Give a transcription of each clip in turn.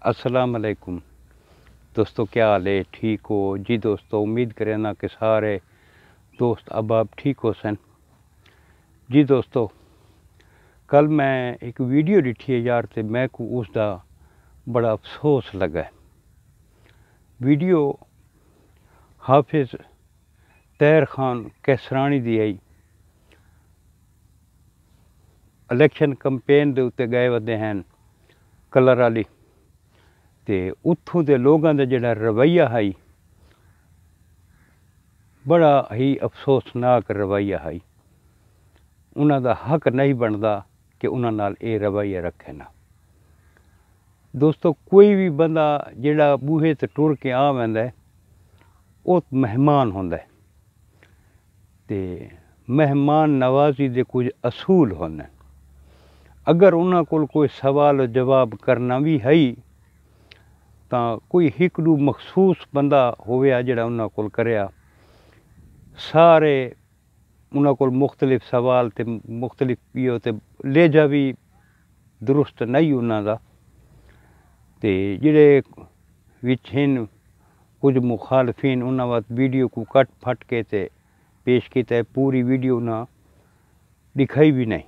अस्सलाम वालेकुम दोस्तों, क्या हाल है? ठीक हो जी दोस्तों? उम्मीद करें ना कि सारे दोस्त अब ठीक हो सन जी दोस्तों। कल मैं एक वीडियो डिठी है यार, तो मैं को उसका बड़ा अफसोस लगा है। वीडियो हाफिज तैर खान कैसरानी दी आई इलेक्शन कंपेन दे उत्ते गए वदे हैं कलर वाली, ते उत्थों दे लोगों का जिहड़ा रवैया है बड़ा ही अफसोसनाक रवैया है। उन्हां दा हक नहीं बनता कि उन्हां नाल ये रवैया रखे ना। दोस्तों, कोई भी बंदा जिहड़ा बूहे ते टुर के आ वैंदा है वो मेहमान होंदा है, ते मेहमान नवाजी दे कुछ असूल होंदे। अगर उन्हां कोल कोई सवाल जवाब करना भी है तां कोई एक दू मखसूस बंदा होवे जिहड़ा उन्हां कोल करिया। सारे उन्हां कोल मुख्तलिफ सवाल ते मुख्तलिफ इहो ते लहजा भी दुरुस्त नहीं उन्हां दा, ते जिहड़े विच हिन कुछ मुखालफिन उन्हां वट वीडियो को कट फट के ते पेश किया है। पूरी वीडियो उन्हां दिखाई भी नहीं।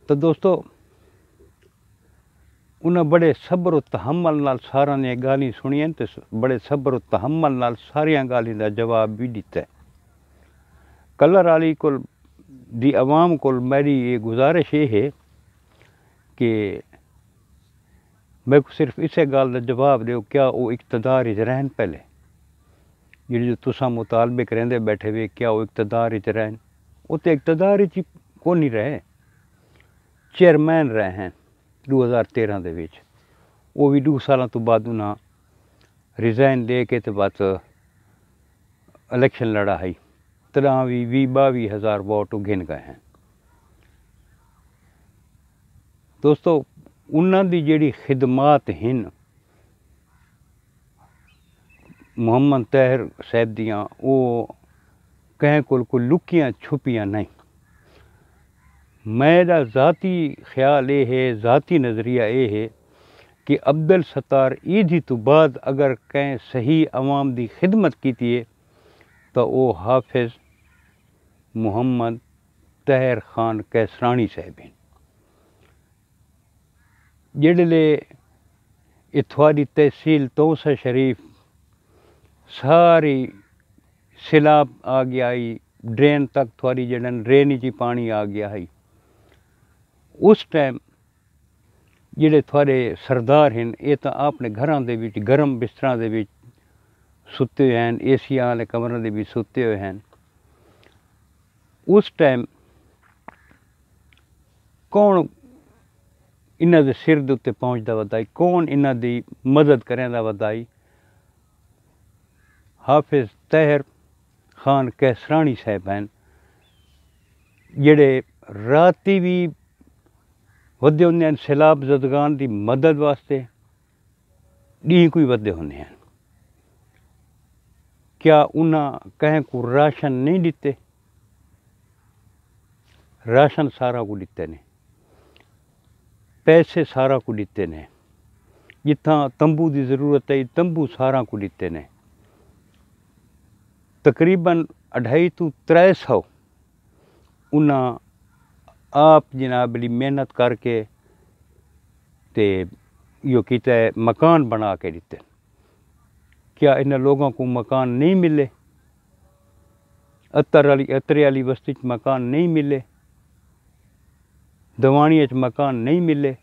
तो दोस्तों, उन्हें बड़े सब्र तहम्मल नाल सारा ने गाली सुनियां ते बड़े सब्र तहम्मल नाल सारियां गाली का जवाब भी दिता है। कलर वाली कोल दी आवाम कोल मेरी ये गुजारिश ये है कि मैं सिर्फ इसे गल का जवाब दो, क्या वो इक़्तिदार च रहन पहले जो तुसा मुतालबे करेंदे बैठे हुए, क्या वो इक़्तिदार च रहन? वो तो इक़्तिदार च को नहीं रहे, चेयरमैन रहे हैं 2013 दे विच। वो भी 2 साल तो बाद उन्हें रिजाइन दे के तो बस इलेक्शन लड़ा है, तदा भी 20-22 हज़ार वोट गिन गए हैं। दोस्तों, उन्हां दी जिहड़ी खिदमात हिन मोहम्मद तैहर साहब दियां, वो कहीं कोई लुकियां छुपियां नहीं। मेरा ज़ाती ख्याल ये है, ज़ाती नज़रिया ये है कि अब्दुल सत्तार ईदी तो बाद अगर कहीं सही आवाम की खिदमत की है तो वो हाफिज मोहम्मद तैहर खान कैसरानी साहब हैं। जिहड़े इत्थुआरी तहसील तौसा शरीफ सारी सैलाब आ गया है, ड्रेन तक थोड़ी जड़न ड्रेन च पानी आ गया है। उस टाइम जिहड़े थोड़े सरदार हैं ये तो अपने घरों दे विच गर्म बिस्तरां दे विच सुते हुए हैं, एसियां वाले कमरों दे विच सुते हुए हैं। उस टाइम कौन इन्हां दे सिर दे उत्ते पहुंचदा वदाई, कौन इन्हां दी मदद करेंदा वदाई? हाफिज तैहर खान कैसरानी साहब हैं, जिहड़े राती भी वधे होंदे हैं सैलाब ज़दगान की मदद वास्ते, डी कोई वधे होंदे हैं। क्या उन्हें कहीं को राशन नहीं दिते? राशन सारा को दिते ने, पैसे सारा को दिते ने, जिथा तंबू की जरूरत है तंबू सारा को दिते ने। तकरीबन 250 to 300 उन्हें आप जनाब ली मेहनत करके ते यो किता है, मकान बना के दिते। क्या इन लोगों को मकान नहीं मिले? अतरे वाली बस्ती च मकान नहीं मिले, दवानिया च मकान नहीं मिले,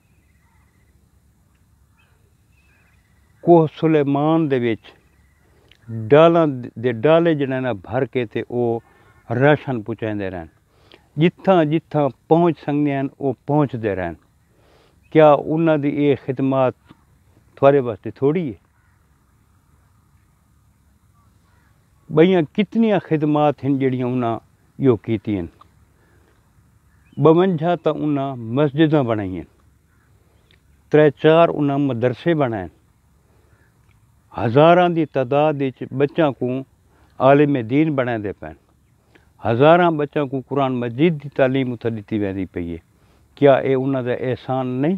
कोह सुलेमान दे विच डालां दे डाले जिन्हें भर के ते वो राशन पहुँचाते रहन, जिथा जिथा पहुँच सकते हैं वो पहुँचते रहन। क्या उन्हां दी ये खिदमात थोड़े वास्ते थोड़ी है? बइयां कितनियां खिदमात हैं जड़ियाँ उन्हां यो कीतियां। 52 तो उन्हां मस्जिदां बनाईयां, 3-4 उन्हां मदरसे बनाए, हज़ारां की तादाद विच बच्चों को आलिम दीन बनाते पैन, हज़ारां बच्चों को कुरान मजीद की तालीम उत्थे दी वेंदी पई है। क्या ये उन्हां दा एहसान नहीं?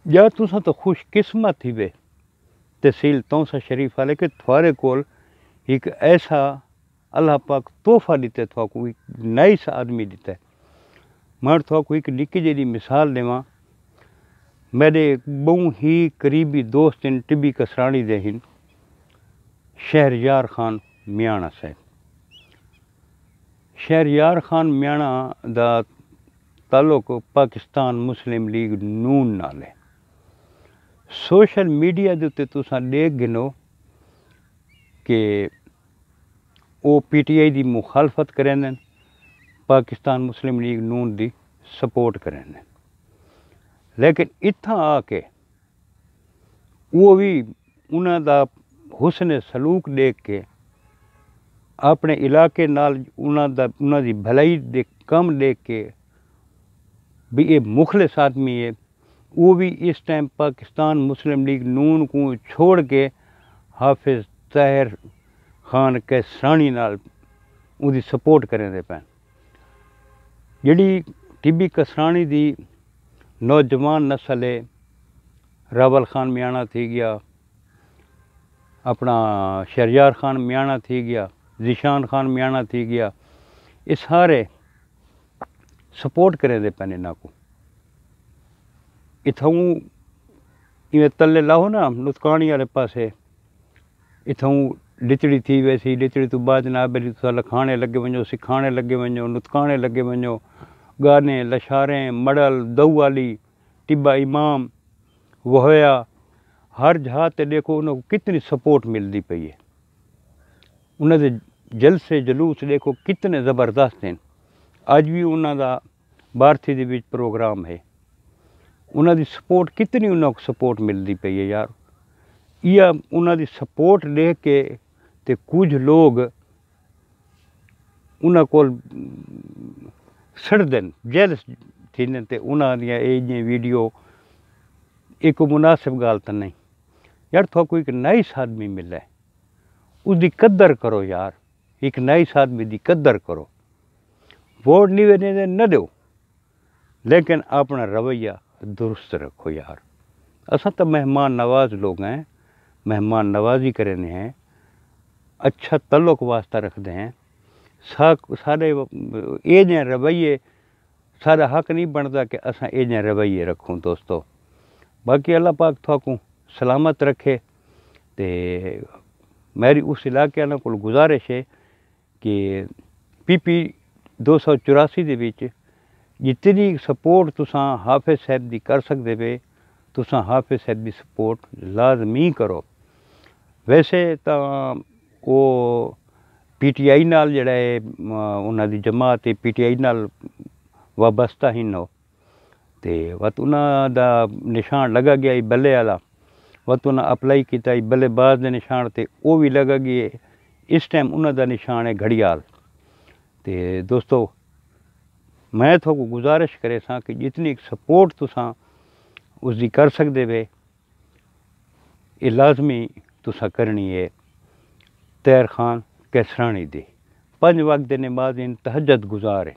या तुसां तो खुश किस्मत थी वे तहसील तौसा शरीफ वाले कि थोड़े कोल एक ऐसा अल्लाह पाक तोहफा दिता थोको एक नाइस आदमी दिता है। मैं थोको एक निक्की जी मिसाल देवां। मेरे बहु ही करीबी दोस्त इन टिब्बी कसरानी दे हिन शहरयार खान मियाणा साहब। शहरयार खान मियाणा दा ताल्लुक पाकिस्तान मुस्लिम लीग नून नाल है। सोशल मीडिया दे उत्ते तुसां देख गिनो कि वो PTI दी मुखालफत करेंदे, पाकिस्तान मुस्लिम लीग नून दी सपोर्ट करेंदे, लेकिन इत्थां आके वो भी उन्हां दा हुस्न सलूक देख के अपने इलाके नाल उन्हां दी भलाई दे कम देख के भी ये मुखलिस आदमी है। वो भी इस टाइम पाकिस्तान मुस्लिम लीग नून को छोड़ के हाफिज ताहिर खान कैसरानी नाल उदी सपोर्ट करेंदे पैन। जिहड़ी टिब्बी कसरानी दी नौजवान नस्ल है, रावल खान मियाणा थी गया, अपना शहरयार खान मियाणा थी गया, ज़ीशान खान मियाणा थी गया, ये सारे सपोर्ट करेंदे पैन इन्हां को। इथों इवें तले लाओ ना नुतकानी वाले पासे, इथों लिचड़ी थी वैसी, लिचड़ी तो बाद जनाब तुसां लखाणे लगे वञो, सिखाणे लगे वञो, नुतकाणे लगे वञो, गाने लशारे मड़ल दऊ वाली टिब्बा इमाम वहोया, हर जहाँ ते देखो उन्होंने कितनी सपोर्ट मिलती पई है। उन्होंने जलसे जलूस देखो कितने ज़बरदस्त हैं। अज भी उन्होंने भारती दे विच प्रोग्राम है, उन्होंने सपोर्ट कितनी उन्होंने सपोर्ट मिलती पई है यार। यह उन्होंने सपोर्ट देख के ते कुछ लोग उन्होंने कोल सड़दन जेलस थींदे ते उन्हां दियां इह वीडियो एक मुनासिब गाल तो नहीं यार। थोको एक नाइस आदमी मिले, उसकी कदर करो यार, एक नाइस आदमी की कदर करो। वोट नहीं देने न दो, लेकिन अपना रवैया दुरुस्त रखो यार। असा तो मेहमान नवाज लोग हैं, मेहमान नवाजी करने हैं, अच्छा तल्लुक वास्ता रखते हैं। सारे ये जें रवैये सारा हक नहीं बनता कि असा ये जें रवैये रखूँ दोस्तों। बाकी अल्लाह पाक थोको सलामत रखे। ते मेरी उस इलाके वालों को गुजारिश है कि PP 284 दे विच जितनी सपोर्ट तुसां हाफिज साहब दी कर सकते पे, तुसां हाफिज साहब दी सपोर्ट लाजमी करो। वैसे तो वो PTI नाल जिहड़ा है उन्हां दी जमात PTI नाल वाबस्ता ही नो, ते वत उन्हां दा निशान लगा गया बल्ले वाला, वत उन्हां अप्लाई किया बल्लेबाज दे निशान ते वो भी लगा गए। इस टाइम उन्हां दा निशान है घड़ियाल। ते दोस्तों मैं थोको गुजारिश करे सा कि जितनी सपोर्ट तुसां उसकी कर सकते वे, ये लाजमी तुसां करनी है। ताहिर खान कैसरानी दे 5 वक्त दे नमाज इन, तहज्जुद गुजार हैं,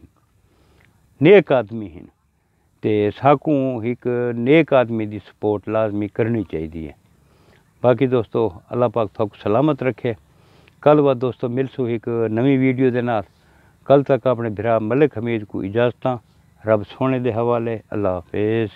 नेक आदमी हैं, ते साकू एक नेक आदमी की सपोर्ट लाजमी करनी चाहिए है। बाकी दोस्तों अल्लाह पाक थोक सलामत रखे। कल बाद दोस्तों मिलसू एक नवी वीडियो दे नाल। कल तक अपने भरा मलिक हमीद को इजाजत। रब सोने दे हवाले। अल्लाह हाफिज़।